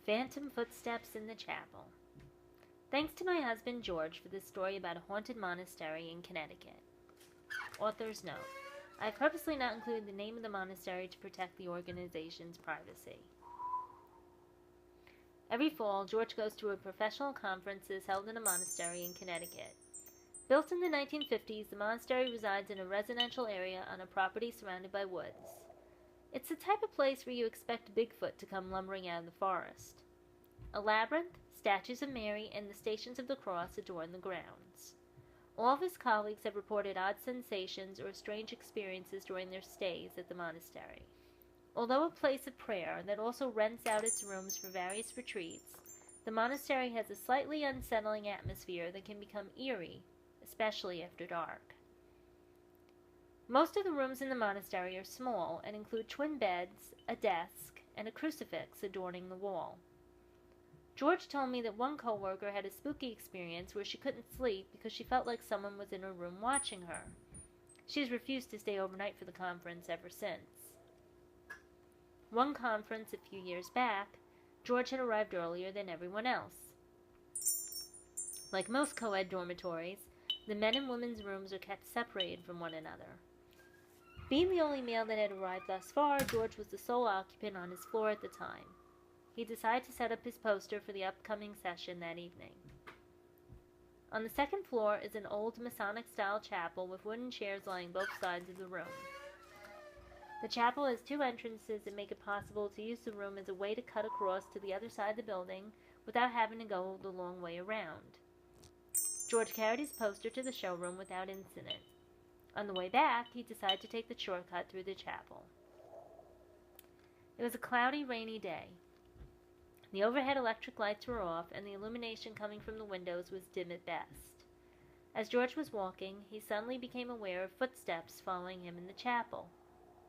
Phantom Footsteps in the Chapel. Thanks to my husband George for this story about a haunted monastery in Connecticut. Author's note. I have purposely not included the name of the monastery to protect the organization's privacy. Every fall, George goes to a professional conferences held in a monastery in Connecticut. Built in the 1950s, the monastery resides in a residential area on a property surrounded by woods. It's the type of place where you expect Bigfoot to come lumbering out of the forest. A labyrinth, statues of Mary, and the Stations of the Cross adorn the grounds. All of his colleagues have reported odd sensations or strange experiences during their stays at the monastery. Although a place of prayer that also rents out its rooms for various retreats, the monastery has a slightly unsettling atmosphere that can become eerie, especially after dark. Most of the rooms in the monastery are small and include twin beds, a desk, and a crucifix adorning the wall. George told me that one coworker had a spooky experience where she couldn't sleep because she felt like someone was in her room watching her. She has refused to stay overnight for the conference ever since. One conference a few years back, George had arrived earlier than everyone else. Like most co-ed dormitories, the men and women's rooms are kept separated from one another. Being the only male that had arrived thus far, George was the sole occupant on his floor at the time. He decided to set up his poster for the upcoming session that evening. On the second floor is an old Masonic-style chapel with wooden chairs lining both sides of the room. The chapel has two entrances that make it possible to use the room as a way to cut across to the other side of the building without having to go the long way around. George carried his poster to the showroom without incident. On the way back, he decided to take the shortcut through the chapel. It was a cloudy, rainy day. The overhead electric lights were off, and the illumination coming from the windows was dim at best. As George was walking, he suddenly became aware of footsteps following him in the chapel.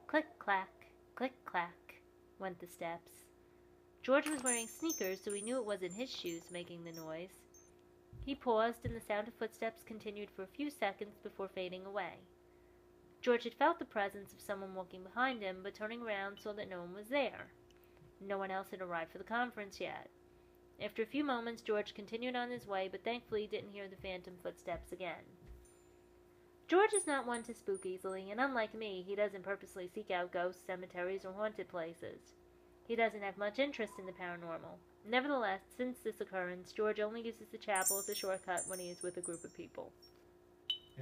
Click-clack, click-clack, went the steps. George was wearing sneakers, so he knew it wasn't his shoes making the noise. He paused, and the sound of footsteps continued for a few seconds before fading away. George had felt the presence of someone walking behind him, but turning around saw that no one was there. No one else had arrived for the conference yet. After a few moments, George continued on his way, but thankfully didn't hear the phantom footsteps again. George is not one to spook easily, and unlike me, he doesn't purposely seek out ghosts, cemeteries, or haunted places. He doesn't have much interest in the paranormal. Nevertheless, since this occurrence, George only uses the chapel as a shortcut when he is with a group of people.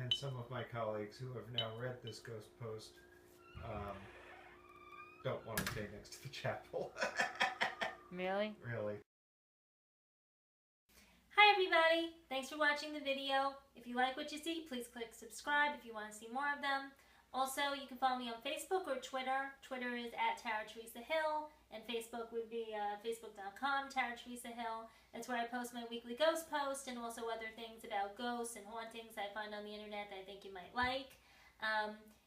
And some of my colleagues who have now read this ghost post don't want to stay next to the chapel. Really? Really. Hi everybody! Thanks for watching the video. If you like what you see, please click subscribe if you want to see more of them. Also, you can follow me on Facebook or Twitter. Twitter is @TaraTeresaHill, and Facebook would be facebook.com, TaraTeresaHill. That's where I post my weekly ghost post and also other things about ghosts and hauntings I find on the internet that I think you might like.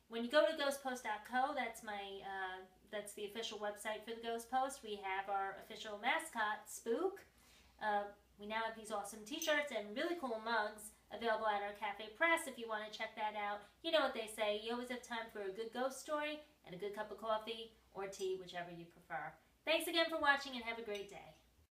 When you go to ghostpost.co, that's the official website for the Ghost Post. We have our official mascot, Spook. We now have these awesome t-shirts and really cool mugs available at our Cafe Press if you want to check that out. You know what they say, you always have time for a good ghost story and a good cup of coffee or tea, whichever you prefer. Thanks again for watching and have a great day.